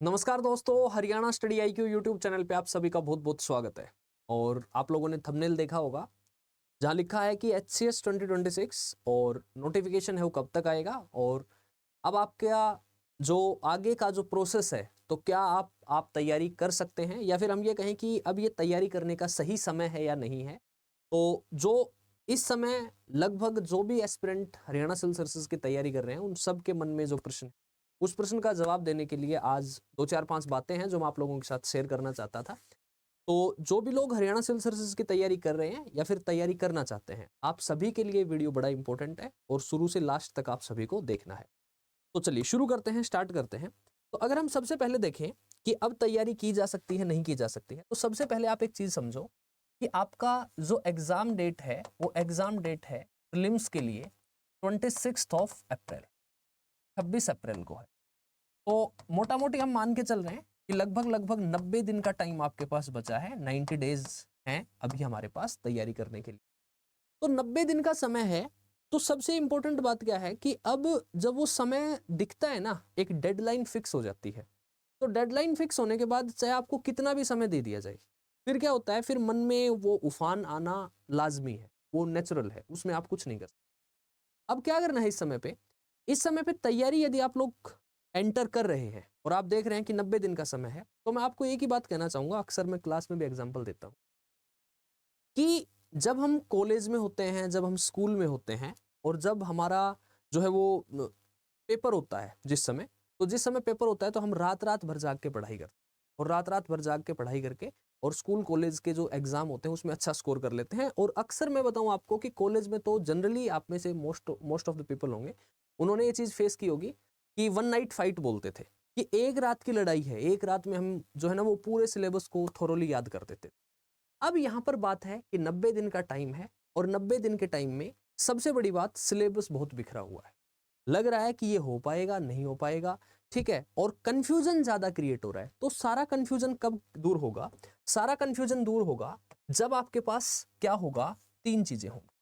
नमस्कार दोस्तों, Haryana study IQ YouTube channel पे आप सभी का बहुत बहुत स्वागत है। और आप लोगों ने थंबनेल देखा होगा जहां लिखा है कि HCS 2026 और नोटिफिकेशन है वो कब तक आएगा और अब आपका जो आगे का जो प्रोसेस है तो क्या आप तैयारी कर सकते हैं या फिर हम ये कहें कि अब ये तैयारी करने का सही समय है या नहीं है। तो जो इस समय लगभग जो भी एस्पिरेंट हरियाणा सिविल सर्विसेज की तैयारी कर रहे हैं उन सब के मन में जो प्रश्न है उस प्रश्न का जवाब देने के लिए आज 2 4 5 बातें हैं जो मैं आप लोगों के साथ शेयर करना चाहता था। तो जो भी लोग हरियाणा सिविल सर्विसेज की तैयारी कर रहे हैं या फिर तैयारी करना चाहते हैं, आप सभी के लिए वीडियो बड़ा इंपॉर्टेंट है और शुरू से लास्ट तक आप सभी को देखना है। तो चलिए शुरू करते हैं, स्टार्ट करते हैं। तो अगर हम सबसे पहले देखें कि अब तैयारी की जा सकती है नहीं की जा सकती है, तो सबसे पहले आप एक चीज समझो कि आपका जो एग्जाम डेट है वो एग्जाम डेट है प्रीलिम्स के लिए 26 अप्रैल, 26 अप्रैल को है। तो मोटा मोटी हम मान के चल रहे हैं कि लगभग 90 दिन का टाइम आपके पास बचा है, 90 डेज हैं अभी हमारे पास तैयारी करने के लिए। तो 90 दिन का समय है। तो सबसे इंपॉर्टेंट बात क्या है कि अब जब वो समय दिखता है ना, एक डेडलाइन फिक्स हो जाती है। तो डेडलाइन फिक्स होने के बाद चाहे आपको कितना भी समय दे दिया जाए, फिर क्या होता है, फिर मन में वो उफान आना लाजमी है, वो नेचुरल है, उसमें आप कुछ नहीं कर सकते। अब क्या करना है इस समय पे, इस समय पे तैयारी यदि आप लोग एंटर कर रहे हैं और आप देख रहे हैं कि 90 दिन का समय है, तो मैं आपको एक ही बात कहना चाहूंगा, अक्सर मैं क्लास में भी एग्जांपल देता हूं कि जब हम कॉलेज में होते हैं, जब हम स्कूल में होते हैं और जब हमारा जो है वो पेपर होता है जिस समय, तो जिस समय पेपर होता है तो हम रात रात भर जाग के पढ़ाई करते हैं और रात रात भर जाग के पढ़ाई करके और स्कूल कॉलेज के जो एग्जाम होते हैं उसमें अच्छा स्कोर कर लेते हैं। और अक्सर मैं बताऊं आपको कि कॉलेज में तो जनरली आप में से मोस्ट ऑफ द पीपल होंगे, उन्होंने ये चीज फेस की होगी कि वन नाइट फाइट बोलते थे कि एक रात की लड़ाई है, एक रात में हम जो है ना वो पूरे सिलेबस को थोरोली याद कर देते। अब यहां पर बात है कि 90 दिन का टाइम है और 90 दिन के टाइम में सबसे बड़ी बात, सिलेबस बहुत बिखरा हुआ है। लग रहा है कि ये हो पाएगा नहीं हो पाएगा, ठीक है, और कंफ्यूजन ज्यादा क्रिएट हो रहा है। तो सारा कंफ्यूजन कब दूर होगा? सारा कंफ्यूजन दूर होगा जब आपके पास क्या होगा, तीन चीजें होंगी।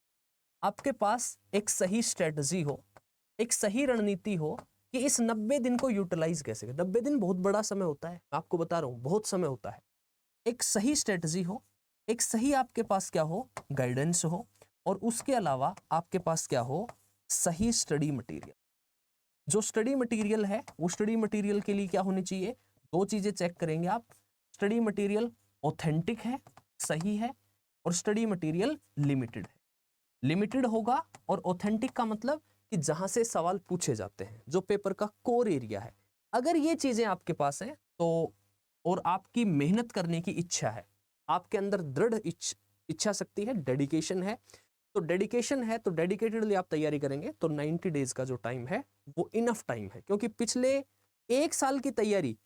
आपके पास एक सही स्ट्रेटजी हो, एक सही रणनीति हो कि इस 90 दिन को यूटिलाइज कैसे करें। 90 दिन बहुत बड़ा समय होता है, मैं आपको बता रहा हूं, बहुत समय होता है। एक सही स्ट्रेटजी हो, एक सही आपके पास क्या हो, गाइडेंस हो, और उसके अलावा आपके पास क्या हो, सही स्टडी मटेरियल। जो स्टडी मटेरियल है वो स्टडी मटेरियल के लिए क्या होनी चाहिए, दो चीजें चेक करेंगे आप। स्टडी मटेरियल ऑथेंटिक है, सही है, और स्टडी मटेरियल लिमिटेड है। लिमिटेड होगा और ऑथेंटिक का मतलब कि जहां से सवाल पूछे जाते हैं, जो पेपर का कोर एरिया है। अगर ये चीजें आपके पास हैं तो, और आपकी मेहनत करने की इच्छा है, आपके अंदर दृढ़ इच्छा शक्ति है, डेडिकेशन है, तो डेडिकेशन है तो डेडिकेटेडली आप तैयारी करेंगे तो 90 डेज का जो टाइम है वो इनफ टाइम है। क्योंकि पिछले एक साल की तैयारी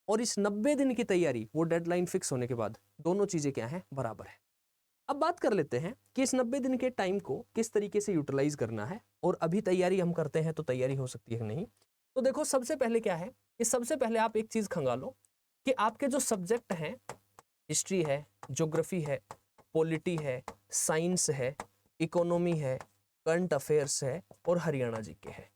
और इस 90 दिन की तैयारी, वो डेडलाइन फिक्स होने के बाद दोनों चीजें क्या है, बराबर है। अब बात कर लेते हैं कि इस 90 दिन के टाइम को किस तरीके से यूटिलाइज करना है और अभी तैयारी हम करते हैं तो तैयारी हो सकती है नहीं। तो देखो, सबसे पहले क्या है कि सबसे पहले आप एक चीज खंगालो कि आपके जो सब्जेक्ट हैं, हिस्ट्री है, ज्योग्राफी है, पॉलिटी है, साइंस है, इकोनॉमी है, करंट अफेयर्स है और हरियाणा जीके है,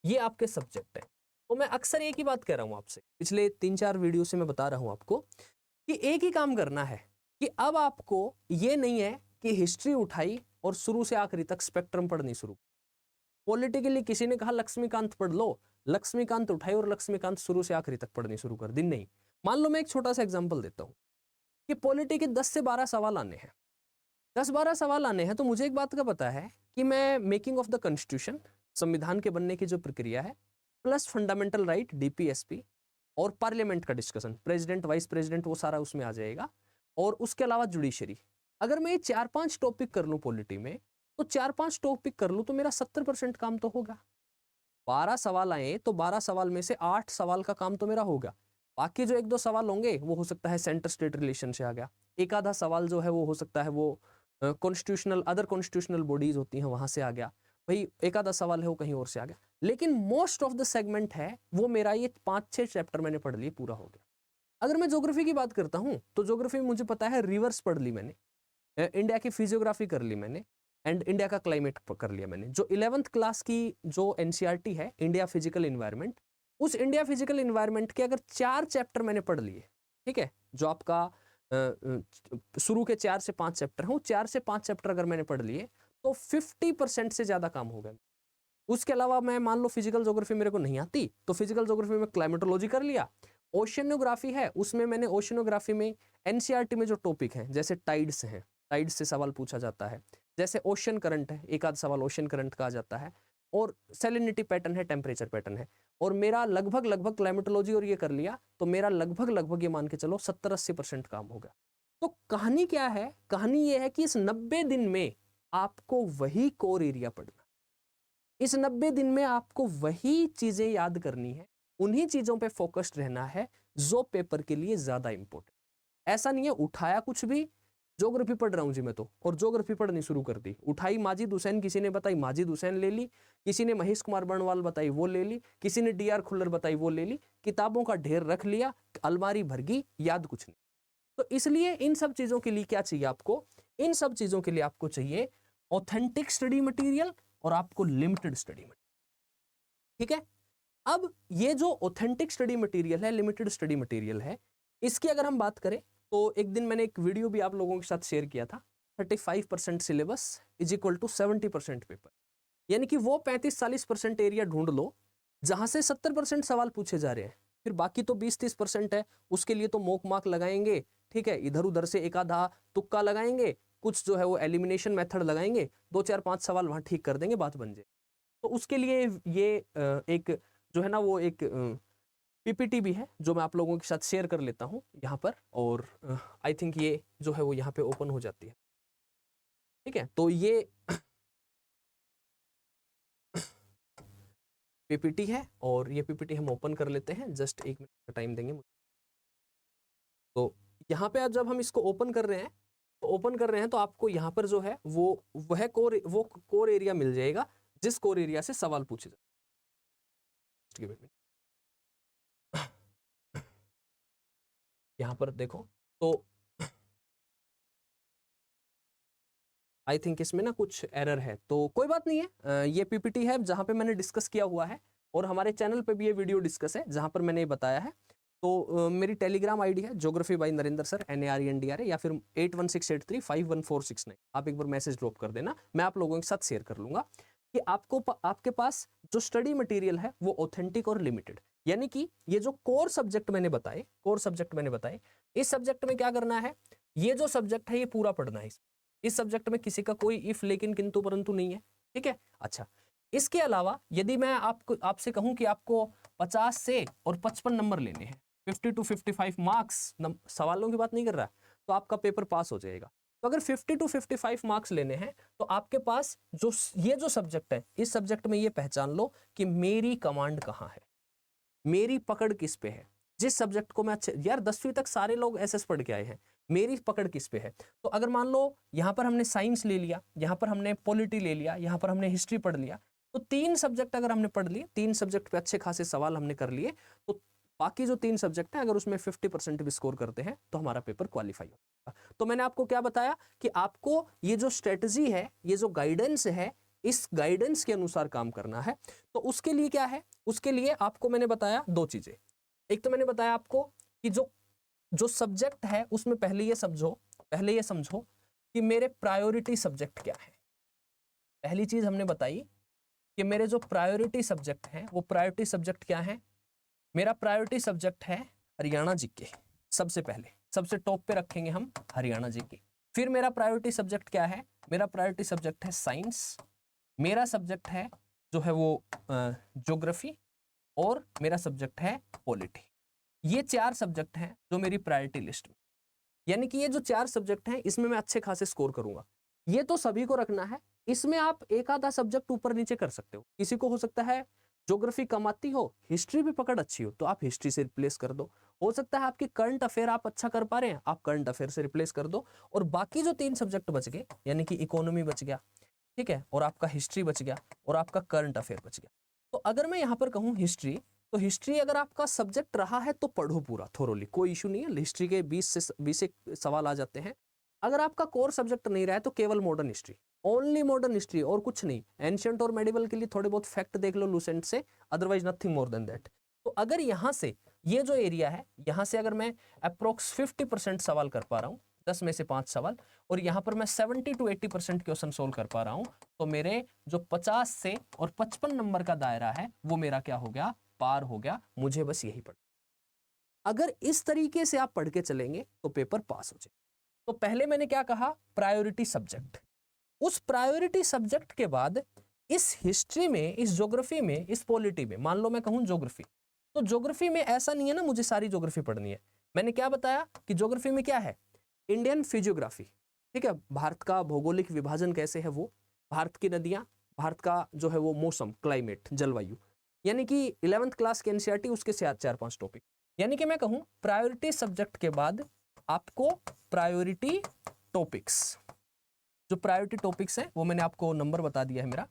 ये आपके सब्जेक्ट है। तो मैं अक्सर एक ही बात कह रहा हूं आपसे, पिछले 3 4 वीडियो से मैं बता रहा हूं आपको कि एक ही काम करना है कि अब आपको ये नहीं है कि हिस्ट्री उठाई और शुरू से आखिरी तक स्पेक्ट्रम पढ़नी शुरू। पॉलिटिकली किसी ने कहा लक्ष्मीकांत पढ़ लो, लक्ष्मीकांत उठाई और लक्ष्मीकांत शुरू से आखिरी तक पढ़नी शुरू कर दी, नहीं। मान लो मैं एक छोटा सा एग्जांपल देता हूं कि पॉलिटी के 10 से 12 सवाल आने हैं, 10 12 सवाल आने हैं, तो मुझे एक बात का पता है कि मैं मेकिंग ऑफ द कॉन्स्टिट्यूशन, संविधान के बनने की जो प्रक्रिया है, प्लस फंडामेंटल राइट डीपीएसपी और पार्लियामेंट का डिस्कशन, प्रेसिडेंट वाइस प्रेसिडेंट, वो सारा उसमें आ जाएगा, और उसके अलावा जुडिशरी। अगर मैं ये 4 5 टॉपिक कर लूं पॉलिटी में, तो 4 5 टॉपिक कर लूं तो मेरा 70% काम तो होगा। 12 सवाल आए तो 12 सवाल में से 8 सवाल का काम तो मेरा होगा। बाकी जो 1 2 सवाल होंगे वो हो सकता है सेंटर स्टेट रिलेशन से आ गया, एक आधा सवाल जो है वो हो सकता है वो कॉन्स्टिट्यूशनल, अदर कॉन्स्टिट्यूशनल बॉडीज होती हैं वहां से आ गया, भाई एक आधा सवाल है वो कहीं और से आ गया। लेकिन मोस्ट ऑफ द सेगमेंट है वो मेरा ये 5 6 चैप्टर मैंने पढ़ लिए, पूरा हो गया। अगर मैं ज्योग्राफी की बात करता हूं तो ज्योग्राफी में मुझे पता है रिवर्स पढ़ ली मैंने, इंडिया की फिजियोग्राफी कर ली मैंने, एंड इंडिया का क्लाइमेट कर लिया मैंने। जो 11th क्लास की जो एनसीईआरटी है, इंडिया फिजिकल इन्वायरमेंट, उस इंडिया फिजिकल इन्वायरमेंट के अगर 4 चैप्टर मैंने पढ़ लिए, ठीक है, जो आपका शुरू के 4 से 5 चैप्टर हैं, 4 से 5 चैप्टर अगर मैंने पढ़ लिए तो 50% से ज़्यादा काम हो गया। उसके अलावा मैं मान लो फिजिकल ज्योग्राफी मेरे को नहीं आती, तो फिजिकल ज्योग्राफी में क्लाइमेटोलॉजी कर लिया। ओशियनोग्राफी है, उसमें मैंने ओशियनोग्राफी में एनसीईआरटी में जो टॉपिक हैं, जैसे टाइड्स हैं, टाइड्स से सवाल पूछा जाता है, जैसे ओशन करंट है, एक आध सवाल ओशन करंट का आ जाता है, और सैलिनिटी पैटर्न है, टेम्परेचर पैटर्न है, और मेरा लगभग क्लाइमेटोलॉजी और ये कर लिया, तो मेरा लगभग ये मान के चलो 70-80% काम हो गया। तो कहानी क्या है? कहानी ये है कि इस 90 दिन में आपको वही कोर एरिया पढ़ना, इस 90 दिन में आपको वही चीजें याद करनी है, उन्हीं चीजों पे फोकस्ड रहना है जो पेपर के लिए ज्यादा इंपॉर्टेंट। ऐसा नहीं है उठाया कुछ भी, ज्योग्राफी पढ़ रहा हूं जी मैं तो, और ज्योग्राफी पढ़नी शुरू कर दी, उठाई माजिद हुसैन, किसी ने बताई माजिद हुसैन ले ली, किसी ने महेश कुमार बर्णवाल बताई वो ले ली, किसी ने डीआर खुल्लर बताई वो ले ली, किताबों का ढेर रख लिया, अलमारी भर गई, याद कुछ नहीं। तो इसलिए इन सब चीजों के लिए क्या चाहिए आपको? इन सब चीजों के लिए आपको चाहिए ऑथेंटिक स्टडी मटेरियल और आपको लिमिटेड स्टडी मटेरियल, ठीक है। अब ये जो ऑथेंटिक स्टडी मटेरियल है, लिमिटेड स्टडी मटेरियल है, इसकी अगर हम बात करें तो एक दिन मैंने एक वीडियो भी आप लोगों के साथ शेयर किया था, 35% syllabus is equal to 70% paper, यानी कि वो 35-40% एरिया ढूंढ लो जहां से 70% सवाल पूछे जा रहे हैं, फिर बाकी तो 20-30% है, उसके लिए तो मोक मार्क लगाएंगे, ठीक है, इधर उधर से एक आधा तुक्का लगाएंगे, कुछ जो है वो एलिमिनेशन मेथड लगाएंगे, 2-4-5 सवाल वहां ठीक कर देंगे, बात बन जाए। तो उसके लिए ये एक जो है ना वो एक पीपीटी भी है जो मैं आप लोगों के साथ शेयर कर लेता हूं यहाँ पर, और आई थिंक ये जो है वो यहाँ पे ओपन हो जाती है, ठीक है। तो ये पीपीटी है और ये पीपीटी हम ओपन कर लेते हैं, जस्ट 1 मिनट का टाइम देंगे मुझे। तो यहाँ पे जब हम इसको ओपन कर रहे हैं तो आपको यहाँ पर जो है वो वह कोर एरिया मिल जाएगा जिस कोर एरिया से सवाल पूछे जाए। यहाँ पर देखो तो आई थिंक इसमें ना कुछ एरर है, तो कोई बात नहीं है, ये पीपीटी है जहाँ पे मैंने डिस्कस किया हुआ है, और हमारे चैनल पे भी ये वीडियो डिस्कस है जहाँ पर मैंने ये बताया है। तो मेरी टेलीग्राम आईडी है geography bye Narendra sir, NARENDRA, या फिर 8168351469, आप एक बार मैसेज ड्रॉप कर देना, मैं आप लोगों के साथ शेयर कर लूंगा कि आपके पास जो स्टडी मटेरियल है वो ऑथेंटिक और लिमिटेड, यानी कि ये जो कोर सब्जेक्ट मैंने बताए, इस सब्जेक्ट में क्या करना है, ये जो सब्जेक्ट है ये पूरा पढ़ना है, इस सब्जेक्ट में किसी का कोई इफ लेकिन किंतु परंतु नहीं है, ठीक है। अच्छा, इसके अलावा यदि मैं आपसे कहूं कि आपको 50 से और 55 नंबर लेने हैं, 50 to 55 मार्क्स, सवालों की बात नहीं कर रहा, तो आपका पेपर पास हो जाएगा। तो अगर 50 to 55 मार्क्स लेने हैं तो आपके पास ये जो सब्जेक्ट है, इस सब्जेक्ट में ये पहचान लो कि मेरी कमांड कहाँ है, मेरी पकड़ किस पे है, जिस सब्जेक्ट को मैं अच्छे, यार 10वीं तक सारे लोग एसएस पढ़ के आए हैं, मेरी पकड़ किस पे है। तो अगर मान लो यहाँ पर हमने साइंस ले लिया, यहाँ पर हमने पॉलिटी ले लिया, यहाँ पर हमने हिस्ट्री पढ़ लिया, तो 3 सब्जेक्ट अगर हमने पढ़ लिए, 3 सब्जेक्ट पे अच्छे खासे सवाल हमने कर लिए, तो बाकी जो 3 सब्जेक्ट हैं अगर उसमें 50% भी स्कोर करते हैं तो हमारा पेपर क्वालिफाई होगा। तो मैंने आपको क्या बताया कि आपको ये जो स्ट्रेटजी है, ये जो गाइडेंस है, इस गाइडेंस के अनुसार काम करना है। तो उसके लिए क्या है, उसके लिए आपको मैंने बताया 2 चीजें। एक तो मैंने बताया आपको कि जो सब्जेक्ट है उसमें पहले ये समझो कि मेरे प्रायोरिटी सब्जेक्ट क्या है। पहली चीज हमने बताई कि मेरे जो प्रायोरिटी सब्जेक्ट हैं वो प्रायोरिटी सब्जेक्ट क्या है, मेरा प्रायोरिटी सब्जेक्ट है हरियाणा जीके, सबसे पहले सबसे टॉप पे रखेंगे हम हरियाणा जीके। फिर मेरा प्रायोरिटी सब्जेक्ट क्या है, मेरा प्रायोरिटी सब्जेक्ट है साइंस, मेरा सब्जेक्ट है जो है वो ज्योग्राफी, और मेरा सब्जेक्ट है पॉलिटी। ये 4 सब्जेक्ट हैं जो मेरी प्रायोरिटी लिस्ट में, यानी कि ये जो 4 सब्जेक्ट हैं इसमें मैं अच्छे खासे स्कोर करूंगा। ये तो सभी को रखना है, इसमें आप एक आधा सब्जेक्ट ऊपर नीचे कर सकते हो। किसी को हो सकता है ज्योग्राफी कम आती हो, हिस्ट्री भी पकड़ अच्छी हो, तो आप हिस्ट्री से रिप्लेस कर दो। हो सकता है आपकी करंट अफेयर आप अच्छा कर पा रहे हैं, आप करंट अफेयर से रिप्लेस कर दो, और बाकी जो 3 सब्जेक्ट बच गए, यानी कि इकोनॉमी बच गया, ठीक है, और आपका हिस्ट्री बच गया, और आपका करंट अफेयर बच गया। तो अगर मैं यहाँ पर कहूँ हिस्ट्री, तो हिस्ट्री अगर आपका सब्जेक्ट रहा है तो पढ़ो पूरा थोरोली, कोई इशू नहीं है, हिस्ट्री के 20 सवाल आ जाते हैं। अगर आपका कोर सब्जेक्ट नहीं रहा है तो केवल modern history, only modern history और कुछ नहीं। एंशिएंट और मेडिवल के लिए थोड़े बहुत फैक्ट देख लो लूसेंट से, otherwise nothing more than that. तो अगर यहाँ से ये जो एरिया है, यहाँ से अगर मैं अप्रोक्स 50% सवाल कर पा रहा हूँ, 10 में से 5 सवाल, और यहाँ पर मैं 70 to 80% क्वेश्चन सोल्व कर पा रहा हूँ, तो मेरे जो 50 से और 55 नंबर का दायरा है वो मेरा क्या हो गया, पार हो गया। मुझे बस यही पढ़, अगर इस तरीके से आप पढ़ के चलेंगे तो पेपर पास हो जाए। तो पहले मैंने क्या कहा, प्रायोरिटी सब्जेक्ट। उस प्रायोरिटी सब्जेक्ट के बाद इस हिस्ट्री में, इस ज्योग्राफी में, इस पॉलिटी में, मान लो मैं कहूँ ज्योग्राफी, तो ज्योग्राफी में ऐसा नहीं है ना मुझे सारी ज्योग्राफी पढ़नी है। मैंने क्या बताया कि ज्योग्राफी में क्या है, इंडियन फिजियोग्राफी, ठीक है, भारत का भौगोलिक विभाजन कैसे है वो, भारत की नदियां, भारत का जो है वो मौसम, क्लाइमेट, जलवायु, यानी कि 11th क्लास के एनसीईआरटी उसके 4-5 टॉपिक। यानी कि मैं कहूँ प्रायोरिटी सब्जेक्ट के बाद आपको प्रायोरिटी टॉपिक्स, जो प्रायोरिटी टॉपिक्स हैं वो मैंने आपको नंबर बता दिया है मेरा,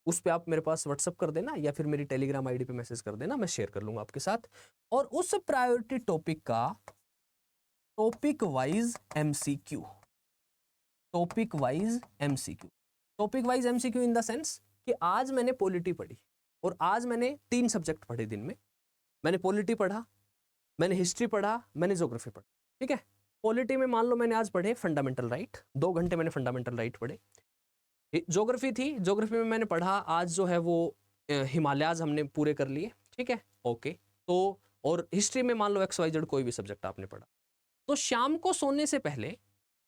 उस पे आप मेरे पास व्हाट्सअप कर देना या फिर मेरी टेलीग्राम आईडी पे मैसेज कर देना, मैं शेयर कर लूंगा आपके साथ। और उस प्रायोरिटी टॉपिक का topic wise MCQ, topic wise MCQ, topic wise MCQ in the sense कि आज मैंने पॉलिटी पढ़ी और आज मैंने 3 सब्जेक्ट पढ़े दिन में, मैंने पॉलिटी पढ़ा, मैंने हिस्ट्री पढ़ा, मैंने ज्योग्राफी पढ़ा, ठीक है। पॉलिटी में मान लो मैंने आज पढ़े फंडामेंटल राइट, 2 घंटे मैंने फंडामेंटल राइट पढ़े। ज्योग्राफी थी, ज्योग्राफी में मैंने पढ़ा आज जो है वो हिमालयाज हमने पूरे कर लिए, ठीक है, ओके। तो और हिस्ट्री में मान लो XYZ कोई भी सब्जेक्ट आपने पढ़ा। तो शाम को सोने से पहले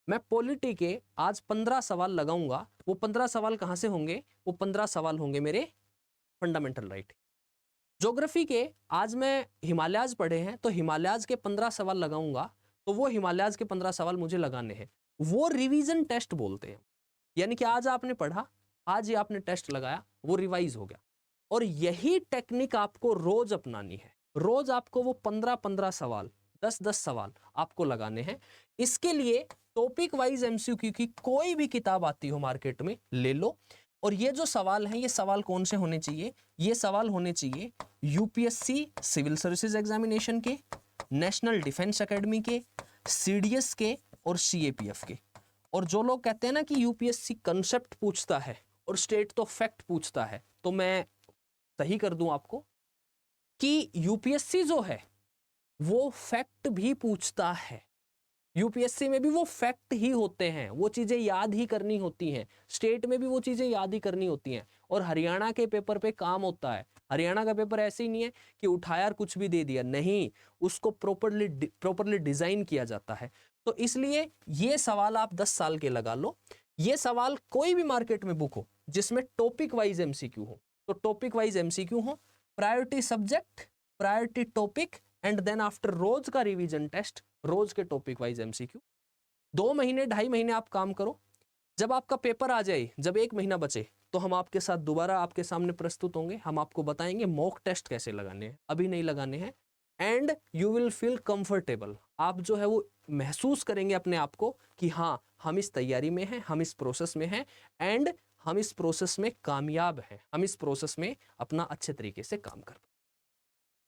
मैं पॉलिटी के आज 15 सवाल लगाऊंगा। वो 15 सवाल कहाँ से होंगे, वो 15 सवाल होंगे मेरे फंडामेंटल राइट। ज्योग्राफी के आज मैं हिमालयाज पढ़े हैं तो हिमालयाज के 15 सवाल लगाऊंगा, तो वो हिमालयाज के 15 सवाल मुझे लगाने हैं, वो रिवीजन टेस्ट बोलते हैं। यानी कि आज आपने पढ़ा, आज ही आपने टेस्ट लगाया, वो रिवाइज हो गया। और यही टेक्निक आपको रोज अपनानी है, रोज आपको वो 15-15 सवाल, 10-10 सवाल आपको लगाने हैं। इसके लिए टॉपिक वाइज एमसीक्यू की कोई भी किताब आती हो मार्केट में ले लो, और ये जो सवाल हैं ये सवाल कौन से होने चाहिए, ये सवाल होने चाहिए यूपीएससी सिविल सर्विसेज एग्जामिनेशन के, नेशनल डिफेंस एकेडमी के, सीडीएस के और सीएपीएफ के। और जो लोग कहते हैं ना कि यूपीएससी कंसेप्ट पूछता है और स्टेट तो फैक्ट पूछता है, तो मैं सही कर दूं आपको कि यूपीएससी जो है वो फैक्ट भी पूछता है। यूपीएससी में भी वो फैक्ट ही होते हैं, वो चीजें याद ही करनी होती हैं, स्टेट में भी वो चीजें याद ही करनी होती हैं। और हरियाणा के पेपर पे काम होता है। हरियाणा का पेपर ऐसे ही नहीं है कि उठाया और कुछ भी दे दिया, नहीं, उसको प्रॉपरली डिजाइन किया जाता है। तो इसलिए ये सवाल आप 10 साल के लगा लो। ये सवाल कोई भी मार्केट में बुक हो जिसमें टॉपिक वाइज एमसीक्यू हो, तो टॉपिक वाइज एमसीक्यू हो, priority subject, priority topic, and then after रोज का रिवीजन टेस्ट, रोज के टॉपिक वाइज एमसीक्यू। 2 महीने 2.5 महीने आप काम करो। जब आपका पेपर आ जाए, जब 1 महीना बचे, तो हम आपके साथ दोबारा आपके सामने प्रस्तुत होंगे। हम आपको बताएंगे मॉक टेस्ट कैसे लगाने हैं, अभी नहीं लगाने हैं, and you will feel comfortable. आप जो है वो महसूस करेंगे अपने आप को कि हाँ, हम इस तैयारी में हैं, हम इस प्रोसेस में हैं, एंड हम इस प्रोसेस में कामयाब हैं, हम इस प्रोसेस में अपना अच्छे तरीके से काम कर पाए,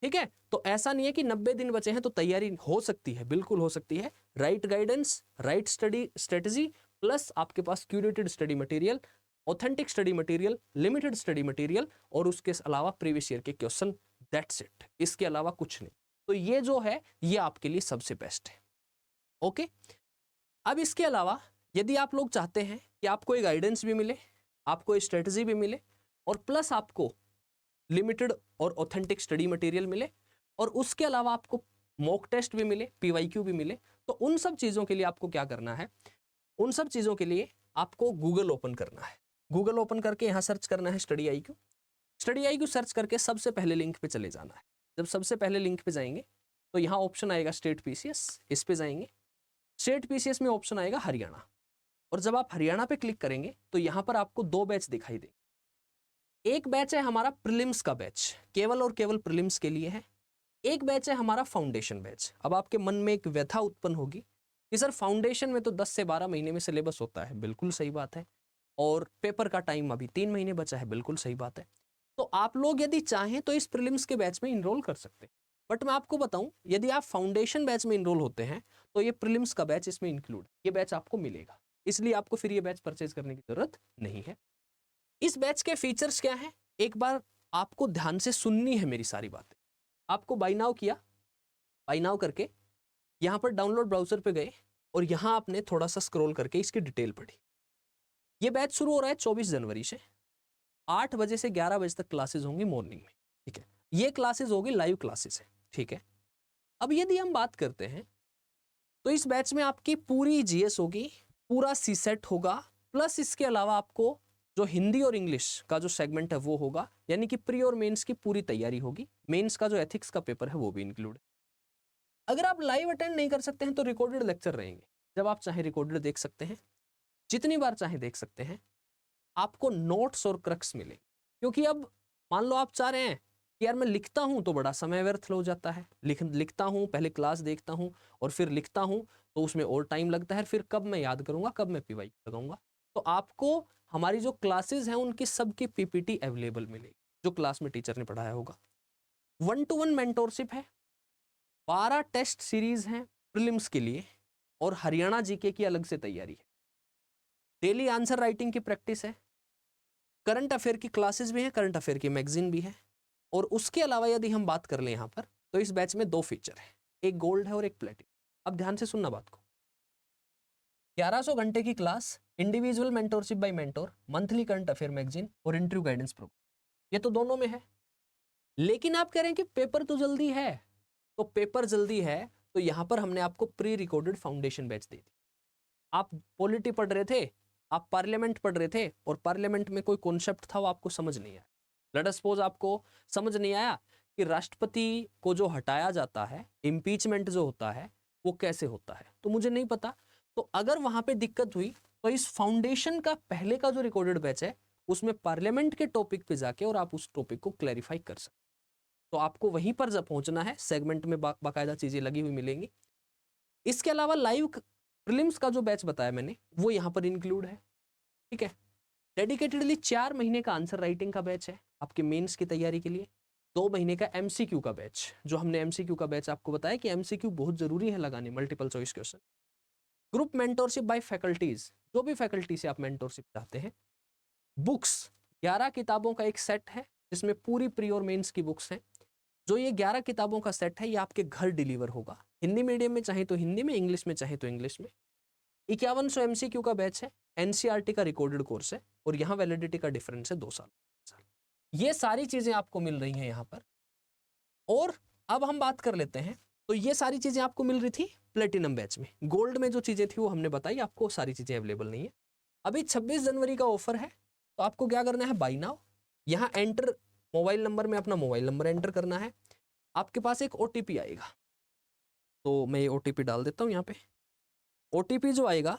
ठीक है। तो ऐसा नहीं है कि 90 दिन बचे हैं तो तैयारी हो सकती है, बिल्कुल हो सकती है। Right guidance, right study strategy, plus आपके पास curated study material, authentic study material, limited study material, और उसके अलावा प्रीवियस ईयर के क्वेश्चन, दैट्स इट, इसके अलावा कुछ नहीं। तो ये जो है ये आपके लिए सबसे बेस्ट है, ओके। अब इसके अलावा यदि आप लोग चाहते हैं कि आपको एक गाइडेंस भी मिले, आपको स्ट्रेटजी भी मिले, और प्लस आपको लिमिटेड और ऑथेंटिक स्टडी मटेरियल मिले, और उसके अलावा आपको मॉक टेस्ट भी मिले, पीवाईक्यू भी मिले, तो उन सब चीज़ों के लिए आपको क्या करना है, उन सब चीज़ों के लिए आपको गूगल ओपन करना है। गूगल ओपन करके यहाँ सर्च करना है study IQ। Study IQ search करके सबसे पहले लिंक पे चले जाना है। जब सबसे पहले लिंक पे जाएंगे तो यहाँ ऑप्शन आएगा स्टेट PCS, इस पे जाएंगे। स्टेट PCS में ऑप्शन आएगा हरियाणा, और जब आप हरियाणा पे क्लिक करेंगे तो यहाँ पर आपको 2 बैच दिखाई देंगे। एक बैच है हमारा प्रीलिम्स का बैच, केवल और केवल प्रीलिम्स के लिए है। एक बैच है हमारा फाउंडेशन बैच। अब आपके मन में एक व्यथा उत्पन्न होगी कि सर फाउंडेशन में तो 10 से 12 महीने में सिलेबस होता है, बिल्कुल सही बात है, और पेपर का टाइम अभी 3 महीने बचा है, बिल्कुल सही बात है। तो आप लोग यदि चाहें तो इस प्रीलिम्स के बैच में इनरोल कर सकते हैं, बट मैं आपको बताऊं, यदि आप फाउंडेशन बैच में इनरोल होते हैं तो ये प्रीलिम्स का बैच इसमें इंक्लूड, ये बैच आपको मिलेगा, इसलिए आपको फिर ये बैच परचेज करने की जरूरत नहीं है। इस बैच के फीचर्स क्या हैं, एक बार आपको ध्यान से सुननी है मेरी सारी बातें। आपको बाय नाउ किया, बाय नाउ करके यहाँ पर डाउनलोड ब्राउजर पे गए और यहाँ आपने थोड़ा सा स्क्रॉल करके इसकी डिटेल पढ़ी। ये बैच शुरू हो रहा है 24 जनवरी से, 8 बजे से 11 बजे तक क्लासेस होंगी मॉर्निंग में, ठीक है। ये क्लासेस होगी लाइव क्लासेस है, ठीक है। अब यदि हम बात करते हैं तो इस बैच में आपकी पूरी जीएस होगी, पूरा सीसेट होगा, प्लस इसके अलावा आपको जो हिंदी और इंग्लिश का जो सेगमेंट है वो होगा, यानी कि प्री और मेंस की पूरी तैयारी होगी। मेंस का जो एथिक्स का पेपर है वो भी इंक्लूड। अगर आप लाइव अटेंड नहीं कर सकते हैं तो रिकॉर्डेड लेक्चर रहेंगे, जब आप चाहे रिकॉर्डेड देख सकते हैं, जितनी बार चाहे देख सकते हैं। आपको नोट्स और क्रक्स मिले, क्योंकि अब मान लो आप चाह रहे हैं कि यार मैं लिखता हूं तो बड़ा समय व्यर्थ हो जाता है, लिखता हूं, पहले क्लास देखता हूं और फिर लिखता हूं तो उसमें और टाइम लगता है, फिर कब मैं याद करूंगा, कब मैं पीवाई लगाऊंगा। तो आपको हमारी जो क्लासेस हैं उनकी सबकी पीपीटी अवेलेबल मिलेगी, जो क्लास में टीचर ने पढ़ाया होगा। 1-to-1 मेंटोरशिप है, 12 टेस्ट सीरीज हैं प्रीलिम्स के लिए, और हरियाणा जीके की अलग से तैयारी है। डेली आंसर राइटिंग की प्रैक्टिस है, करंट अफेयर की क्लासेस भी हैं, करंट अफेयर की मैगजीन भी है। और उसके अलावा यदि हम बात कर लें यहाँ पर, तो इस बैच में 2 फीचर है, एक गोल्ड है और एक प्लेटिनम। अब ध्यान से सुनना बात को। 1100 घंटे की class, individual mentorship by mentor, monthly current affair magazine और इंटरव्यू गाइडेंस प्रोग्राम, ये तो दोनों में है। लेकिन आप कह रहे हैं कि पेपर तो जल्दी है, तो पेपर जल्दी है तो यहां पर हमने आपको प्री रिकॉर्डेड फाउंडेशन बैच दे दी। आप पॉलिटी पढ़ रहे थे, आप पार्लियामेंट पढ़ रहे थे और पार्लियामेंट में कोई कॉन्सेप्ट था वो आपको समझ नहीं आया। लेट अस सपोज आपको समझ नहीं आया कि राष्ट्रपति को जो हटाया जाता है, इम्पीचमेंट जो होता है वो कैसे होता है, तो मुझे नहीं पता। तो अगर वहां पे दिक्कत हुई तो इस फाउंडेशन का पहले का जो रिकॉर्डेड बैच है उसमें पार्लियामेंट के टॉपिक पे जाके और आप उस टॉपिक को क्लैरिफाई कर सकते। तो आपको वहीं पर जब पहुंचना है, सेगमेंट में बाकायदा चीजें लगी हुई मिलेंगी। इसके अलावा लाइव प्रीलिम्स का जो बैच बताया मैंने वो यहाँ पर इंक्लूड है, ठीक है। डेडिकेटेडली 4 महीने का आंसर राइटिंग का बैच है आपके मेंस की तैयारी के लिए, 2 महीने का एमसीक्यू का बैच, जो हमने एमसीक्यू का बैच आपको बताया कि एमसीक्यू बहुत जरूरी है लगाने, multiple choice question. Group mentorship by faculties, जो भी फैकल्टी से आप मेंटोरशिप चाहते हैं। बुक्स, 11 किताबों का एक सेट है जिसमें पूरी प्री और मेंस की बुक्स हैं। जो ये 11 किताबों का सेट है ये आपके घर डिलीवर होगा, हिंदी मीडियम में चाहे तो हिंदी में, इंग्लिश में चाहे तो इंग्लिश में। 5100 एमसीक्यू का बैच है, एनसीईआरटी का रिकॉर्डेड कोर्स है और यहाँ वैलिडिटी का डिफरेंस है 2 साल। ये सारी चीजें आपको मिल रही हैं यहाँ पर। और अब हम बात कर लेते हैं, तो ये सारी चीजें आपको मिल रही थी प्लेटिनम बैच में। गोल्ड में जो चीजें थी वो हमने बताई, आपको सारी चीजें अवेलेबल नहीं है। अभी 26 जनवरी का ऑफर है, तो आपको क्या करना है, बाय नाउ। यहाँ एंटर मोबाइल नंबर में अपना मोबाइल नंबर एंटर करना है, आपके पास एक ओटीपी आएगा, तो मैं ये ओटीपी डाल देता हूँ यहाँ पे। ओटीपी जो आएगा,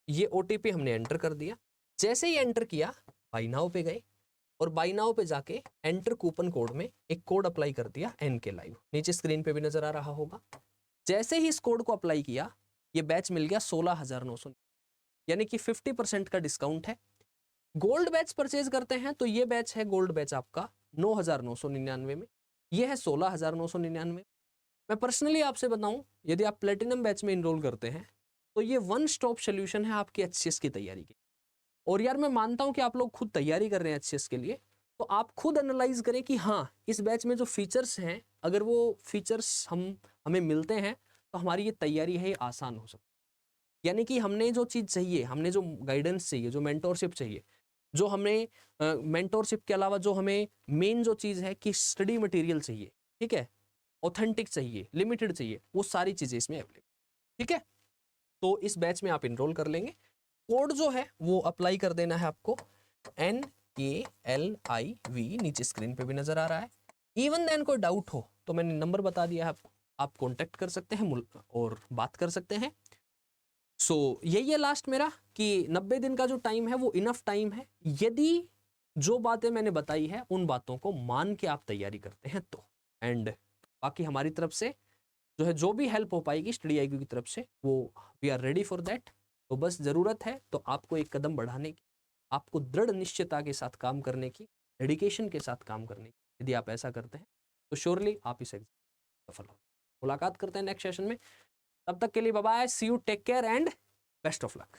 ये ओटीपी हमने एंटर कर दिया। जैसे ही एंटर किया बाय नाउ पे गए और बाय नाउ पे जाके एंटर कूपन कोड में एक कोड अप्लाई कर दिया, NK लाइव, नीचे स्क्रीन पे भी नजर आ रहा होगा। जैसे ही इस कोड को अप्लाई किया ये बैच मिल गया 16,900, यानी कि 50% का डिस्काउंट है। गोल्ड बैच परचेज करते हैं तो ये बैच है गोल्ड बैच आपका 9,999 में, ये है 16,999। मैं पर्सनली आपसे बताऊं, यदि आप प्लेटिनम बैच में इनरोल करते हैं तो ये वन स्टॉप सोल्यूशन है आपकी एचसीएस की तैयारी की। और यार मैं मानता हूं कि आप लोग खुद तैयारी कर रहे हैं एचसीएस के लिए, तो आप खुद एनालाइज करें कि हाँ इस बैच में जो फीचर्स हैं, अगर वो फीचर्स हमें मिलते हैं तो हमारी ये तैयारी है ये आसान हो सकती है। यानी कि हमने जो चीज़ चाहिए, हमने जो गाइडेंस चाहिए, जो मेंटोरशिप चाहिए, जो हमें मेंटोरशिप के अलावा जो हमें मेन जो चीज़ है कि स्टडी मटेरियल चाहिए, ठीक है, ऑथेंटिक चाहिए, लिमिटेड चाहिए, वो सारी चीज़ें इसमें अवेलेबल, ठीक है। तो इस बैच में आप इनरोल कर लेंगे। कोड जो है वो अप्लाई कर देना है आपको, NALIV, नीचे स्क्रीन पे भी नजर आ रहा है। इवन देन कोई डाउट हो तो मैंने नंबर बता दिया है आपको, आप कॉन्टेक्ट कर सकते हैं और बात कर सकते हैं। सो यही है लास्ट मेरा कि 90 दिन का जो टाइम है वो इनफ टाइम है, यदि जो बातें मैंने बताई है उन बातों को मान के आप तैयारी करते हैं तो। एंड बाकी हमारी तरफ से जो है जो भी हेल्प हो पाएगी स्टडी IQ की तरफ से, वो we are ready for that. तो बस ज़रूरत है तो आपको एक कदम बढ़ाने की, आपको दृढ़ निश्चयता के साथ काम करने की, डेडिकेशन के साथ काम करने की। यदि आप ऐसा करते हैं तो श्योरली आप इस एग्जाम सफल हो। मुलाकात करते हैं नेक्स्ट सेशन में, तब तक के लिए bye bye, see you, take care and best of luck.